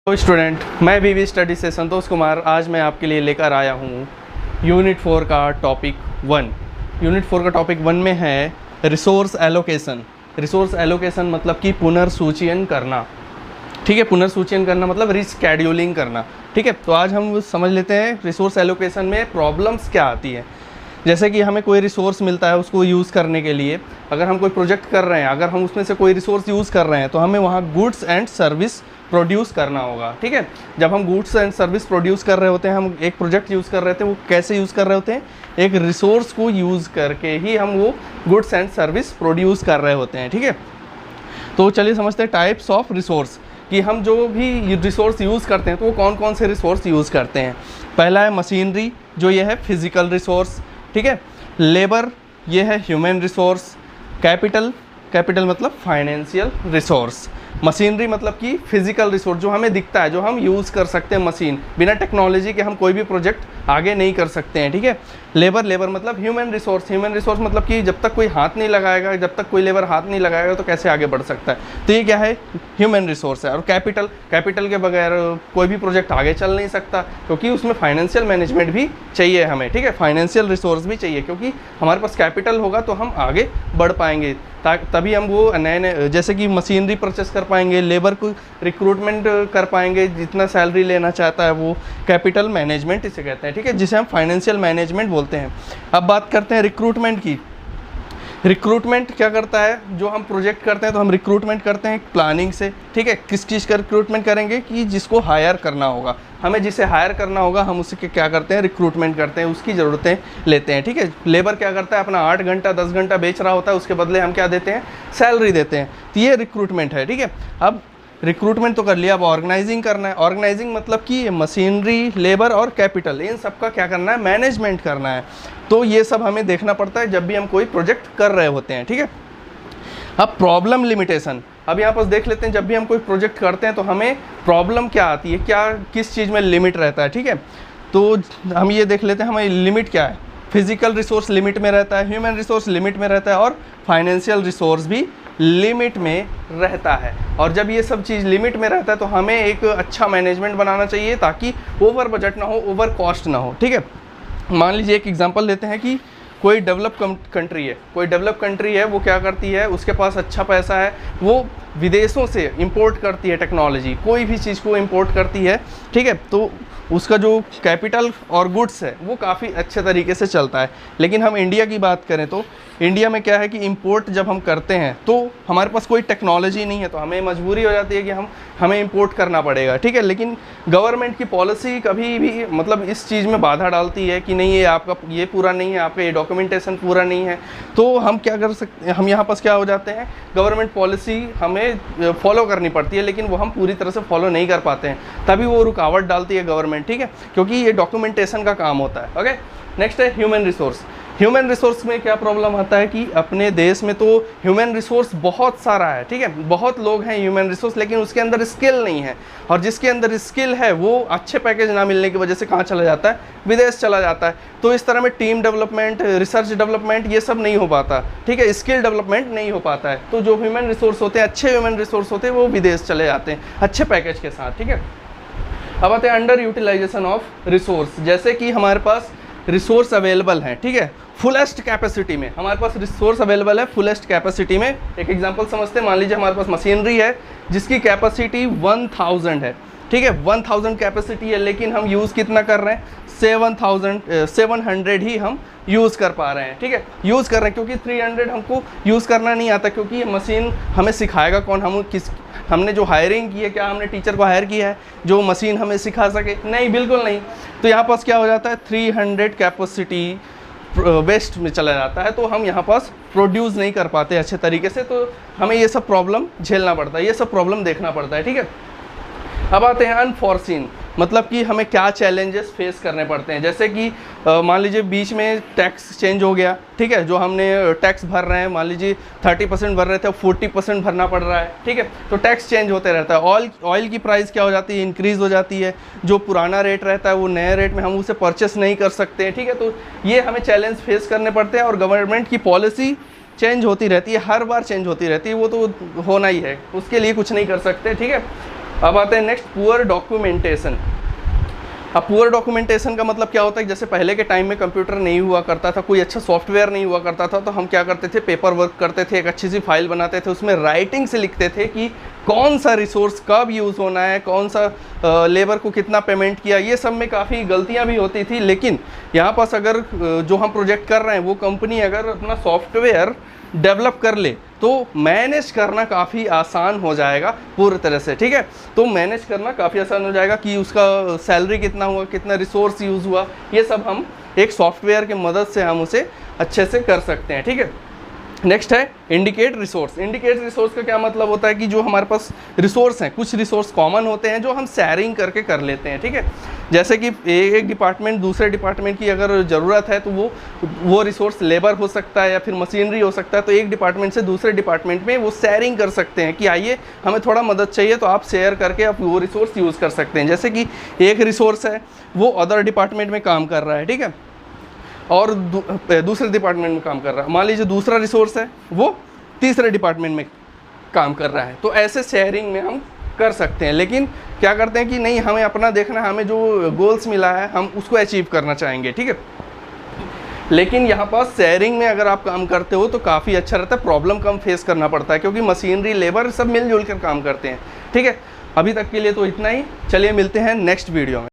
तो स्टूडेंट, मैं बीवी स्टडी से संतोष कुमार आज मैं आपके लिए लेकर आया हूँ यूनिट 4 का टॉपिक 1। यूनिट 4 का टॉपिक 1 में है रिसोर्स एलोकेशन। रिसोर्स एलोकेशन मतलब कि पुनर्सूचयन करना। ठीक है, पुनर्सूचयन करना मतलब रिस्केड्यूलिंग करना। ठीक है, तो आज हम समझ लेते हैं रिसोर्स एलोकेशन में प्रॉब्लम्स क्या आती है। जैसे कि हमें कोई रिसोर्स मिलता है, उसको यूज़ करने के लिए अगर हम कोई प्रोजेक्ट कर रहे हैं, अगर हम उसमें से कोई रिसोर्स यूज़ कर रहे हैं तो हमें वहाँ गुड्स एंड सर्विस प्रोड्यूस करना होगा। ठीक है, जब हम गुड्स एंड सर्विस प्रोड्यूस कर रहे होते हैं, हम एक प्रोजेक्ट यूज़ कर रहे थे, वो कैसे यूज़ कर रहे होते हैं, एक रिसोर्स को यूज़ करके ही हम वो गुड्स एंड सर्विस प्रोड्यूस कर रहे होते हैं। ठीक है, तो चलिए समझते हैं टाइप्स ऑफ रिसोर्स कि हम जो भी रिसोर्स यूज़ करते हैं तो वो कौन कौन से रिसोर्स यूज़ करते हैं। पहला है मशीनरी, जो ये है फिजिकल रिसोर्स। ठीक है, लेबर, ये है ह्यूमन रिसोर्स। कैपिटल मतलब फाइनेंशियल रिसोर्स। मशीनरी मतलब कि फिजिकल रिसोर्स, जो हमें दिखता है, जो हम यूज़ कर सकते हैं मशीन, बिना टेक्नोलॉजी के हम कोई भी प्रोजेक्ट आगे नहीं कर सकते हैं। ठीक है, लेबर मतलब ह्यूमन रिसोर्स मतलब कि जब तक कोई हाथ नहीं लगाएगा, जब तक कोई लेबर हाथ नहीं लगाएगा तो कैसे आगे बढ़ सकता है, तो ये क्या है, ह्यूमन रिसोर्स है। और कैपिटल के बगैर कोई भी प्रोजेक्ट आगे चल नहीं सकता, क्योंकि उसमें फाइनेंशियल मैनेजमेंट भी चाहिए हमें। ठीक है, फाइनेंशियल रिसोर्स भी चाहिए, क्योंकि हमारे पास कैपिटल होगा तो हम आगे बढ़ पाएंगे, तभी हम वो नए जैसे कि मशीनरी परचेस कर पाएंगे, लेबर को रिक्रूटमेंट कर पाएंगे, जितना सैलरी लेना चाहता है वो कैपिटल मैनेजमेंट इसे कहते हैं। ठीक है, जिसे हम फाइनेंशियल मैनेजमेंट बोलते हैं। अब बात करते हैं रिक्रूटमेंट की। रिक्रूटमेंट क्या करता है, जो हम प्रोजेक्ट करते हैं तो हम रिक्रूटमेंट करते हैं प्लानिंग से। ठीक है, किस चीज़ का रिक्रूटमेंट करेंगे, कि जिसको हायर करना होगा, हमें जिसे हायर करना होगा हम उसके क्या करते हैं, रिक्रूटमेंट करते हैं, उसकी ज़रूरतें लेते हैं। ठीक है, लेबर क्या करता है, अपना 8 घंटा 10 घंटा बेच रहा होता है, उसके बदले हम क्या देते हैं, सैलरी देते हैं, तो ये रिक्रूटमेंट है। ठीक है, अब रिक्रूटमेंट तो कर लिया, अब ऑर्गेनाइजिंग करना है। ऑर्गेनाइजिंग मतलब कि मशीनरी, लेबर और कैपिटल, इन सब का क्या करना है, मैनेजमेंट करना है। तो ये सब हमें देखना पड़ता है जब भी हम कोई प्रोजेक्ट कर रहे होते हैं। ठीक है, अब प्रॉब्लम लिमिटेशन, अब यहाँ पर देख लेते हैं, जब भी हम कोई प्रोजेक्ट करते हैं तो हमें प्रॉब्लम क्या आती है, क्या किस चीज़ में लिमिट रहता है। ठीक है, तो हम ये देख लेते हैं हमें लिमिट क्या है। फिजिकल रिसोर्स लिमिट में रहता है, ह्यूमन रिसोर्स लिमिट में रहता है और फाइनेंशियल रिसोर्स भी लिमिट में रहता है। और जब ये सब चीज़ लिमिट में रहता है तो हमें एक अच्छा मैनेजमेंट बनाना चाहिए, ताकि ओवर बजट ना हो, ओवर कॉस्ट ना हो। ठीक है, मान लीजिए एक एग्जांपल लेते हैं कि कोई डेवलप कंट्री है, वो क्या करती है, उसके पास अच्छा पैसा है, वो विदेशों से इंपोर्ट करती है टेक्नोलॉजी, कोई भी चीज़ को इंपोर्ट करती है। ठीक है, तो उसका जो कैपिटल और गुड्स है वो काफ़ी अच्छे तरीके से चलता है। लेकिन हम इंडिया की बात करें तो इंडिया में क्या है कि इंपोर्ट जब हम करते हैं तो हमारे पास कोई टेक्नोलॉजी नहीं है, तो हमें मजबूरी हो जाती है कि हमें इंपोर्ट करना पड़ेगा। ठीक है, लेकिन गवर्नमेंट की पॉलिसी कभी भी मतलब इस चीज़ में बाधा डालती है कि नहीं, ये आपका ये पूरा नहीं है, आपका ये डॉक्यूमेंटेशन पूरा नहीं है, तो हम क्या कर सकते हैं, हम यहाँ पास क्या हो जाते हैं, गवर्नमेंट पॉलिसी हमें फॉलो करनी पड़ती है, लेकिन वो हम पूरी तरह से फॉलो नहीं कर पाते हैं, तभी वो रुकावट डालती है गवर्नमेंट। ठीक है, क्योंकि ये डॉक्यूमेंटेशन का काम होता है। ओके, नेक्स्ट है ह्यूमन रिसोर्स। ह्यूमन रिसोर्स में क्या प्रॉब्लम आता है कि अपने देश में तो ह्यूमन रिसोर्स बहुत सारा है। ठीक है, बहुत लोग हैं ह्यूमन रिसोर्स, लेकिन उसके अंदर स्किल नहीं है, और जिसके अंदर स्किल है वो अच्छे पैकेज ना मिलने की वजह से कहाँ चला जाता है, विदेश चला जाता है। तो इस तरह में टीम डेवलपमेंट, रिसर्च डेवलपमेंट ये सब नहीं हो पाता। ठीक है, स्किल डेवलपमेंट नहीं हो पाता है, तो जो ह्यूमन रिसोर्स होते हैं, अच्छे ह्यूमन रिसोर्स होते हैं, वो विदेश चले जाते हैं अच्छे पैकेज के साथ। ठीक है, अब आते हैं अंडर यूटिलाइजेशन ऑफ रिसोर्स। जैसे कि हमारे पास रिसोर्स अवेलेबल हैं, ठीक है, फुलेस्ट कैपेसिटी में हमारे पास रिसोर्स अवेलेबल है, फुलेस्ट कैपेसिटी में। एक एग्जांपल समझते हैं, मान लीजिए हमारे पास मशीनरी है जिसकी कैपेसिटी 1000 है। ठीक है, 1000 कैपेसिटी है, लेकिन हम यूज़ कितना कर रहे हैं, 700 ही हम यूज़ कर पा रहे हैं। ठीक है, यूज़ कर रहे हैं, क्योंकि 300 हमको यूज़ करना नहीं आता, क्योंकि ये मशीन हमें सिखाएगा कौन, हमने जो हायरिंग की है, क्या हमने टीचर को हायर किया है जो मशीन हमें सिखा सके, नहीं, बिल्कुल नहीं। तो यहाँ पास क्या हो जाता है, 300 कैपेसिटी वेस्ट में चला जाता है, तो हम यहाँ पास प्रोड्यूस नहीं कर पाते अच्छे तरीके से, तो हमें ये सब प्रॉब्लम झेलना पड़ता है, ये सब प्रॉब्लम देखना पड़ता है। ठीक है, अब आते हैं अनफॉर्सीन, मतलब कि हमें क्या चैलेंजेस फेस करने पड़ते हैं। जैसे कि मान लीजिए बीच में टैक्स चेंज हो गया। ठीक है, जो हमने टैक्स भर रहे हैं, मान लीजिए 30% भर रहे थे, अब 40% भरना पड़ रहा है। ठीक है, तो टैक्स चेंज होते रहता है। ऑयल की प्राइस क्या हो जाती है, इंक्रीज़ हो जाती है, जो पुराना रेट रहता है वो नए रेट में हम उसे परचेस नहीं कर सकते। ठीक है, तो ये हमें चैलेंज फेस करने पड़ते हैं, और गवर्नमेंट की पॉलिसी चेंज होती रहती है, हर बार चेंज होती रहती है, वो तो होना ही है, उसके लिए कुछ नहीं कर सकते। ठीक है, अब आते हैं नेक्स्ट, पुअर डॉक्यूमेंटेशन। अब पुअर डॉक्यूमेंटेशन का मतलब क्या होता है, जैसे पहले के टाइम में कंप्यूटर नहीं हुआ करता था, कोई अच्छा सॉफ्टवेयर नहीं हुआ करता था, तो हम क्या करते थे, पेपर वर्क करते थे, एक अच्छी सी फाइल बनाते थे, उसमें राइटिंग से लिखते थे कि कौन सा रिसोर्स कब यूज़ होना है, कौन सा लेबर को कितना पेमेंट किया, ये सब में काफ़ी गलतियां भी होती थी। लेकिन यहाँ पास अगर जो हम प्रोजेक्ट कर रहे हैं वो कंपनी अगर अपना सॉफ्टवेयर डेवलप कर ले तो मैनेज करना काफ़ी आसान हो जाएगा पूरी तरह से, ठीक है। तो मैनेज करना काफ़ी आसान हो जाएगा कि उसका सैलरी कितना हुआ, कितना रिसोर्स यूज़ हुआ, ये सब हम एक सॉफ्टवेयर की मदद से हम उसे अच्छे से कर सकते हैं, ठीक है। नेक्स्ट है इंडिकेट रिसोर्स। इंडिकेट रिसोर्स का क्या मतलब होता है कि जो हमारे पास रिसोर्स हैं, कुछ रिसोर्स कॉमन होते हैं जो हम शेयरिंग करके कर लेते हैं, ठीक है। जैसे कि एक डिपार्टमेंट दूसरे डिपार्टमेंट की अगर ज़रूरत है तो वो रिसोर्स लेबर हो सकता है या फिर मशीनरी हो सकता है, तो एक डिपार्टमेंट से दूसरे डिपार्टमेंट में वो शेयरिंग कर सकते हैं कि आइए हमें थोड़ा मदद चाहिए, तो आप शेयर करके आप वो रिसोर्स यूज़ कर सकते हैं। जैसे कि एक रिसोर्स है वो अदर डिपार्टमेंट में काम कर रहा है, ठीक है, और दूसरे डिपार्टमेंट में काम कर रहा है। मान लीजिए दूसरा रिसोर्स है वो तीसरे डिपार्टमेंट में काम कर रहा है, तो ऐसे शेयरिंग में हम कर सकते हैं। लेकिन क्या करते हैं कि नहीं, हमें अपना देखना है, हमें जो गोल्स मिला है हम उसको अचीव करना चाहेंगे, ठीक है। लेकिन यहाँ पास शेयरिंग में अगर आप काम करते हो तो काफ़ी अच्छा रहता है, प्रॉब्लम कम फेस करना पड़ता है क्योंकि मशीनरी लेबर सब मिलजुल कर काम करते हैं, ठीक है। अभी तक के लिए तो इतना ही, चलिए मिलते हैं नेक्स्ट वीडियो में।